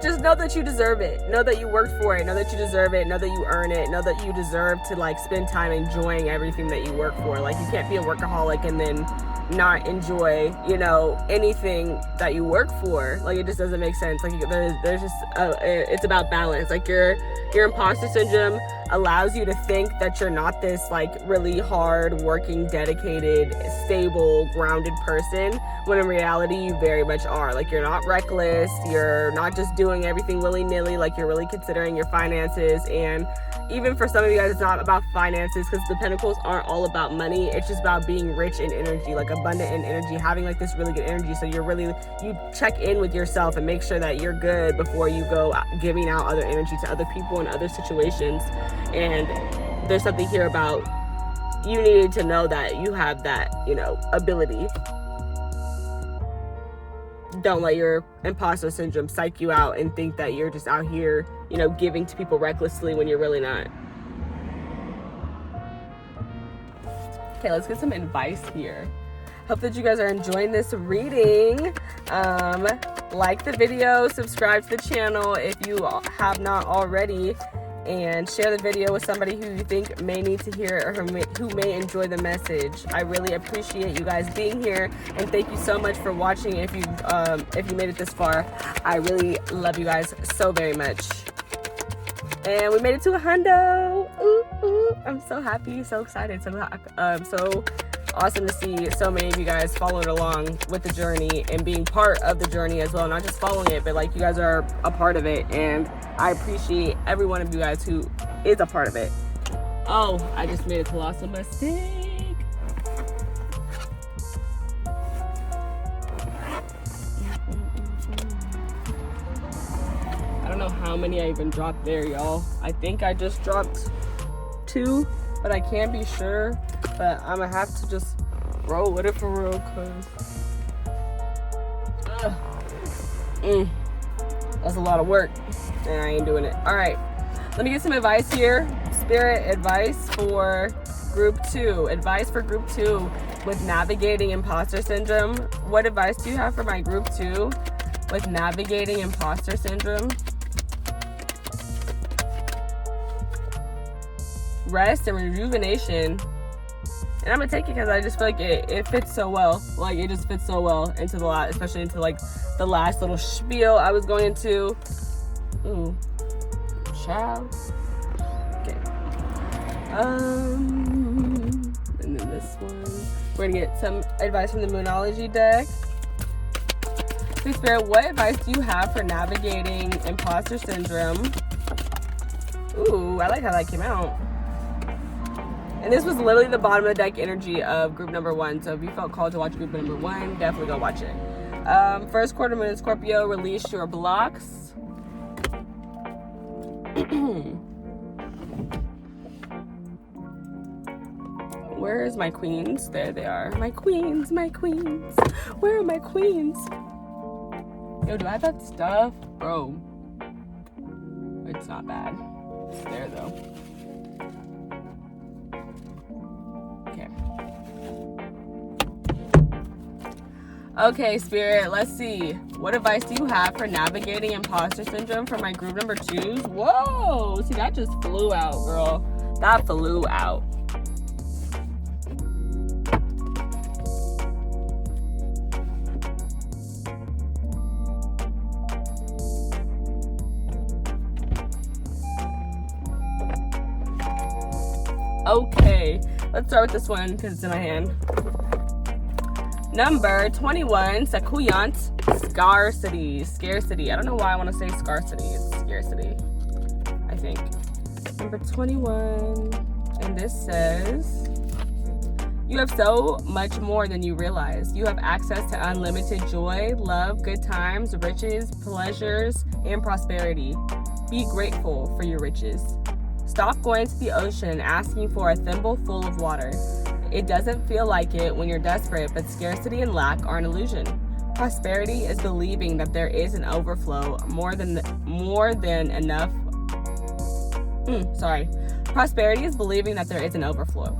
just know that you deserve it. Know that you worked for it. Know that you deserve it. Know that you earn it. Know that you deserve to like spend time enjoying everything that you work for. Like, you can't be a workaholic and then not enjoy, you know, anything that you work for. Like, it just doesn't make sense. Like, there's just it's about balance. Like, your imposter syndrome allows you to think that you're not this like really hard working, dedicated, stable, grounded person, when in reality you very much are. Like, you're not reckless, you're not just doing everything willy-nilly, like, you're really considering your finances. And even for some of you guys, it's not about finances, because the Pentacles aren't all about money. It's just about being rich in energy, like abundant in energy, having like this really good energy. So you check in with yourself and make sure that you're good before you go giving out other energy to other people in other situations. And there's something here about you needed to know that you have that, you know, ability. Don't let your imposter syndrome psych you out and think that you're just out here, you know, giving to people recklessly when you're really not. Okay, let's get some advice here. Hope that you guys are enjoying this reading. Like the video, subscribe to the channel if you have not already, and share the video with somebody who you think may need to hear it, or who may enjoy the message. I really appreciate you guys being here, and thank you so much for watching. If you made it this far, I really love you guys so very much. And we made it to a hundo. Ooh, ooh. I'm so happy, so excited, so awesome to see so many of you guys following along with the journey and being part of the journey as well. Not just following it, but like, you guys are a part of it, and I appreciate every one of you guys who is a part of it. Oh, I just made a colossal mistake. I don't know how many I even dropped there, y'all. I think I just dropped 2, but I can't be sure. But I'm gonna have to just roll with it for real, cause that's a lot of work, and I ain't doing it. All right, let me get some advice here. Spirit advice for group 2. Advice for group 2 with navigating imposter syndrome. What advice do you have for my group 2? with navigating imposter syndrome. Rest and rejuvenation. And I'm gonna take it because I just feel like it fits so well. Like, it just fits so well into the last, especially into like the last little spiel I was going into. Ooh, child. Okay. And then this one. We're gonna get some advice from the Moonology deck. Okay, Spirit, what advice do you have for navigating imposter syndrome? Ooh, I like how that came out. And this was literally the bottom of the deck energy of group number 1. So if you felt called to watch group number 1, definitely go watch it. First quarter moon in Scorpio, release your blocks. Where's my queens? There they are. My queens, my queens. Where are my queens? Yo, do I have that stuff? Bro. It's not bad. It's there though. Okay, Spirit, let's see. What advice do you have for navigating imposter syndrome for my group number 2s? Whoa! See, that just flew out, girl. That flew out. Okay, let's start with this one because it's in my hand. Number 21, Sakuyant, scarcity. I don't know why I want to say scarcity. It's scarcity, I think. Number 21, and this says, you have so much more than you realize. You have access to unlimited joy, love, good times, riches, pleasures, and prosperity. Be grateful for your riches. Stop going to the ocean and asking for a thimble full of water. It doesn't feel like it when you're desperate, but scarcity and lack are an illusion. Prosperity is believing that there is an overflow, more than enough. Prosperity is believing that there is an overflow.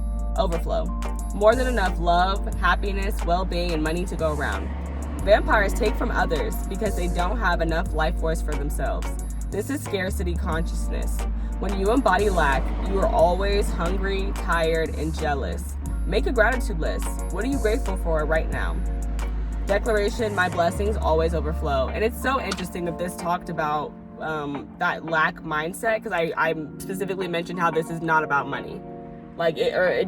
More than enough love, happiness, well-being, and money to go around. Vampires take from others because they don't have enough life force for themselves. This is scarcity consciousness. When you embody lack, you are always hungry, tired, and jealous. Make a gratitude list. What are you grateful for right now? Declaration, my blessings always overflow. And it's so interesting that this talked about that lack mindset, because I specifically mentioned how this is not about money.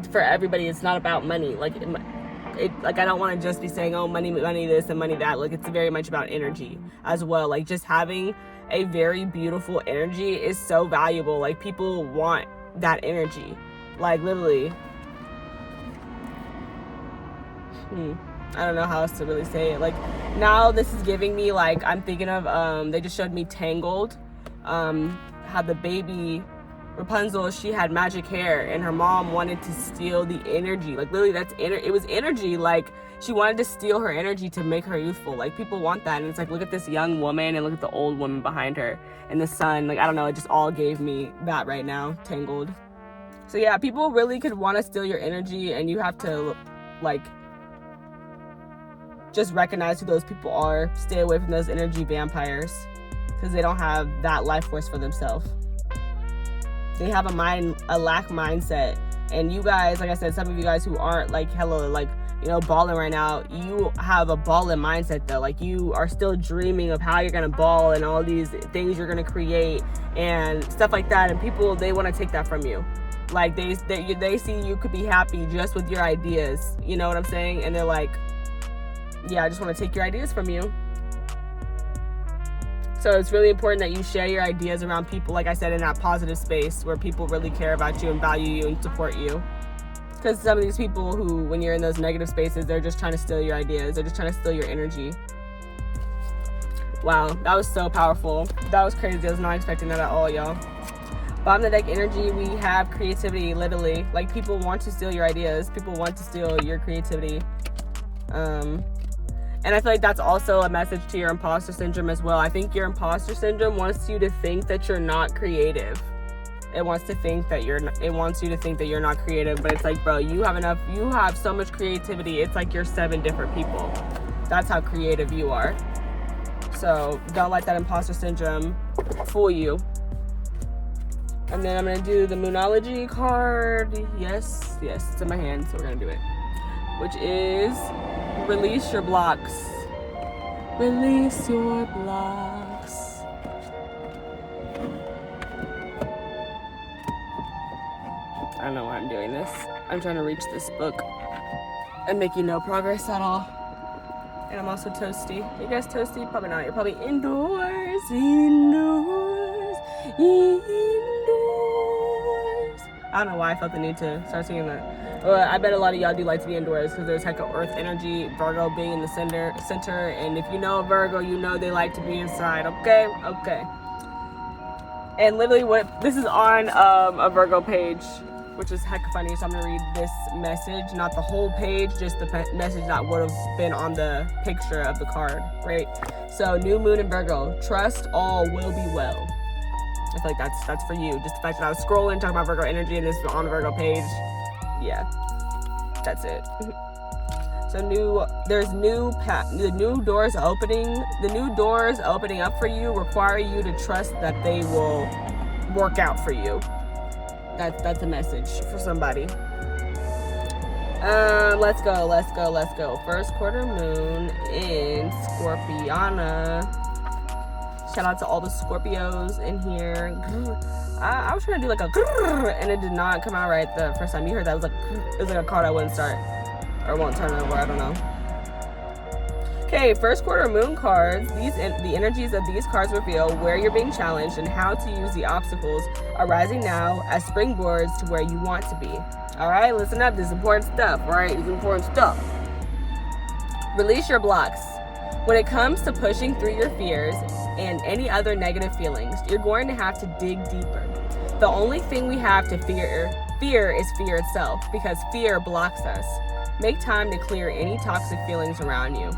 For everybody, it's not about money. I don't want to just be saying, oh, money this and money that. Like, it's very much about energy as well. Like, just having a very beautiful energy is so valuable. Like, people want that energy. Like, literally. I don't know how else to really say it. Like, now this is giving me, like, I'm thinking of, they just showed me Tangled, how the baby Rapunzel, she had magic hair and her mom wanted to steal the energy. Like, literally, it was energy. Like, she wanted to steal her energy to make her youthful. Like, people want that. And it's like, look at this young woman and look at the old woman behind her and the sun. Like, I don't know, it just all gave me that right now, Tangled. So yeah, people really could want to steal your energy, and you have to, like, just recognize who those people are. Stay away from those energy vampires, because they don't have that life force for themselves. They have a lack mindset. And you guys, like I said, some of you guys who aren't balling right now, you have a balling mindset though. Like, you are still dreaming of how you're gonna ball and all these things you're gonna create and stuff like that. And people, they want to take that from you. Like, they see you could be happy just with your ideas. You know what I'm saying? And they're like, yeah, I just want to take your ideas from you. So it's really important that you share your ideas around people, like I said, in that positive space where people really care about you and value you and support you. Because some of these people who, when you're in those negative spaces, they're just trying to steal your ideas. They're just trying to steal your energy. Wow, that was so powerful. That was crazy. I was not expecting that at all, y'all. Bottom of the deck energy, we have creativity, literally. Like, people want to steal your ideas. People want to steal your creativity. And I feel like that's also a message to your imposter syndrome as well. I think your imposter syndrome wants you to think that you're not creative. It wants you to think that you're not creative, but it's like, bro, you have so much creativity. It's like you're 7 different people. That's how creative you are. So don't let that imposter syndrome fool you. And then I'm going to do the Moonology card. Yes, it's in my hand, so we're going to do it. Which is release your blocks. Release your blocks. I don't know why I'm doing this. I'm trying to reach this book and making no progress at all. And I'm also toasty. Are you guys toasty? Probably not. You're probably indoors. I don't know why I felt the need to start singing that. Well, I bet a lot of y'all do like to be indoors because there's like an earth energy, Virgo being in the center. And if you know a Virgo, you know they like to be inside. Okay. And literally, this is on a Virgo page, which is heck funny. So I'm gonna read this message, not the whole page, just the message that would have been on the picture of the card, right? So new moon in Virgo, trust all will be well. I feel like that's for you. Just the fact that I was scrolling, talking about Virgo energy, and this is on the Virgo page. Yeah, that's it. So the new doors opening. The new doors opening up for you require you to trust that they will work out for you. That's a message for somebody. Let's go. First quarter moon in Scorpiana. Shout out to all the Scorpios in here. I was trying to do like a and it did not come out right the first time. You heard that it was like a card I wouldn't start or won't turn over. I don't know. Okay, first quarter moon cards. The energies of these cards reveal where you're being challenged and how to use the obstacles arising now as springboards to where you want to be. All right, listen up. This is important stuff. All right, it's important stuff. Release your blocks. When it comes to pushing through your fears and any other negative feelings, you're going to have to dig deeper. The only thing we have to fear is fear itself, because fear blocks us. Make time to clear any toxic feelings around you.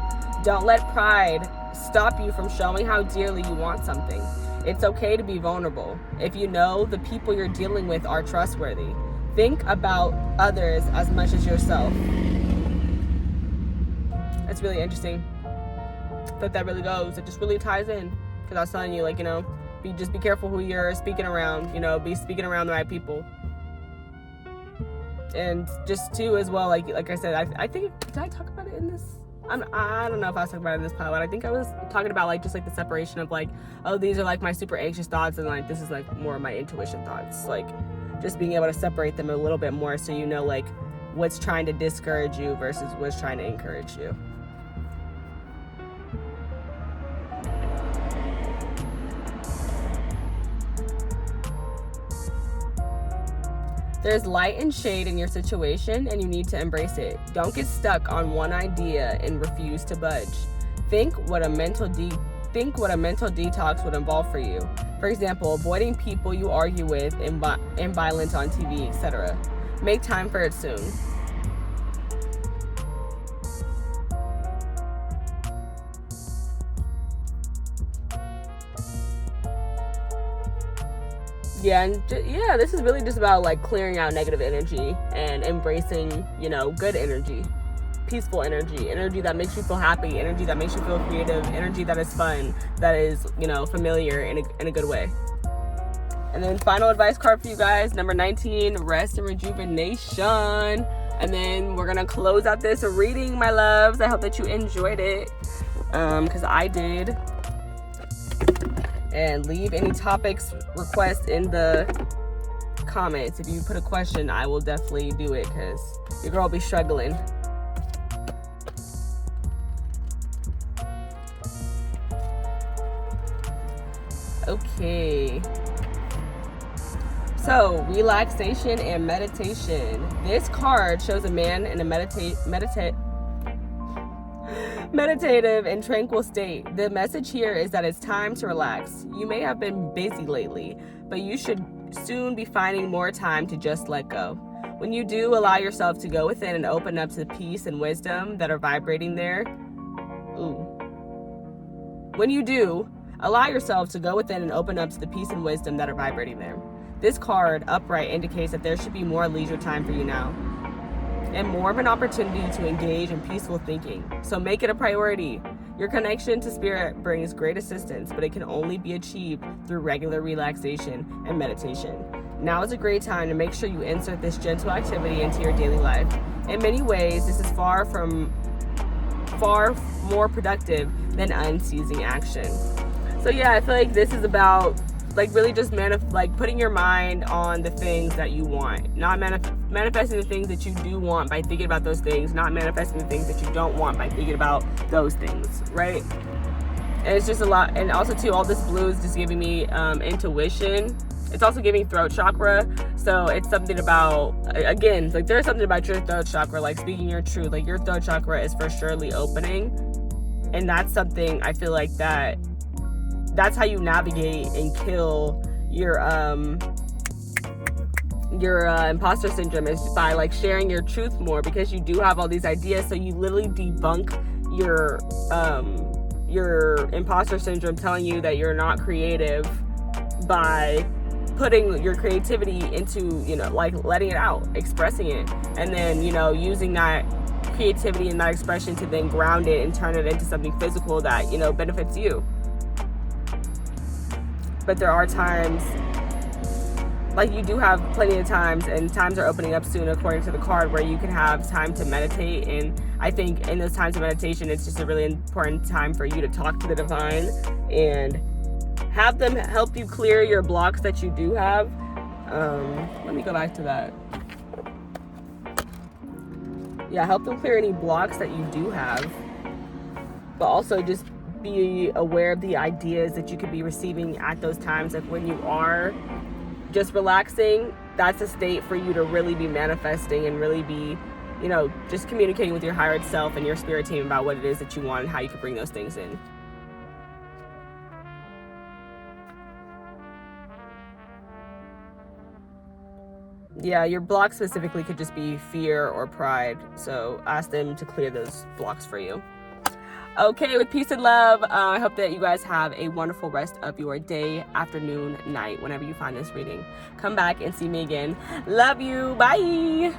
Don't let pride stop you from showing how dearly you want something. It's okay to be vulnerable if you know the people you're dealing with are trustworthy. Think about others as much as yourself. That's really interesting. That really goes. It just really ties in. Because I was telling you, like, you know, just be careful who you're speaking around. You know, be speaking around the right people. And just too, as well, like I said, I think, did I talk about it in this? I don't know if I was talking about it in this pod, but I think I was talking about like just like the separation of like, oh, these are like my super anxious thoughts, and like this is like more of my intuition thoughts. Like just being able to separate them a little bit more, so you know like what's trying to discourage you versus what's trying to encourage you. There's light and shade in your situation, and you need to embrace it. Don't get stuck on one idea and refuse to budge. Think what a mental detox would involve for you. For example, avoiding people you argue with and violence on TV, etc. Make time for it soon. Yeah, this is really just about like clearing out negative energy and embracing, you know, good energy, peaceful energy that makes you feel happy, energy that makes you feel creative, energy that is fun, that is, you know, familiar in a good way. And then final advice card for you guys, number 19, rest and rejuvenation. And then we're gonna close out this reading, my loves. I hope that you enjoyed it, because I did. And leave any topics requests in the comments. If you put a question, I will definitely do it, because your girl will be struggling. Okay. So, relaxation and meditation. This card shows a man in a meditative and tranquil state. The message here is that it's time to relax. You may have been busy lately, but you should soon be finding more time to just let go. When you do, allow yourself to go within and open up to the peace and wisdom that are vibrating there. When you do, allow yourself to go within and open up to the peace and wisdom that are vibrating there. This card, upright, indicates that there should be more leisure time for you now, and more of an opportunity to engage in peaceful thinking. So make it a priority. Your connection to spirit brings great assistance, but it can only be achieved through regular relaxation and meditation. Now is a great time to make sure you insert this gentle activity into your daily life. In many ways, this is far more productive than unceasing action. So yeah, I feel like this is about like really just putting your mind on the things that you want, not manifesting the things that you do want by thinking about those things, not manifesting the things that you don't want by thinking about those things, right? And it's just a lot. And also too, all this blue is just giving me intuition. It's also giving throat chakra. So it's something about, again, like there's something about your throat chakra, like speaking your truth, like your throat chakra is for surely opening. And that's something I feel like that's how you navigate and kill your imposter syndrome, is by like sharing your truth more, because you do have all these ideas. So you literally debunk your imposter syndrome telling you that you're not creative by putting your creativity into, you know, like letting it out, expressing it, and then, you know, using that creativity and that expression to then ground it and turn it into something physical that, you know, benefits you. But there are times, like you do have plenty of times, and times are opening up soon according to the card, where you can have time to meditate. And I think in those times of meditation, it's just a really important time for you to talk to the divine and have them help you clear your blocks that you do have. Let me go back to that. Yeah, help them clear any blocks that you do have, but also just be aware of the ideas that you could be receiving at those times. Like when you are just relaxing, that's a state for you to really be manifesting and really be, you know, just communicating with your higher self and your spirit team about what it is that you want and how you can bring those things in. Yeah, your block specifically could just be fear or pride. So ask them to clear those blocks for you. Okay, with peace and love, I hope that you guys have a wonderful rest of your day, afternoon, night, whenever you find this reading. Come back and see me again. Love you. Bye.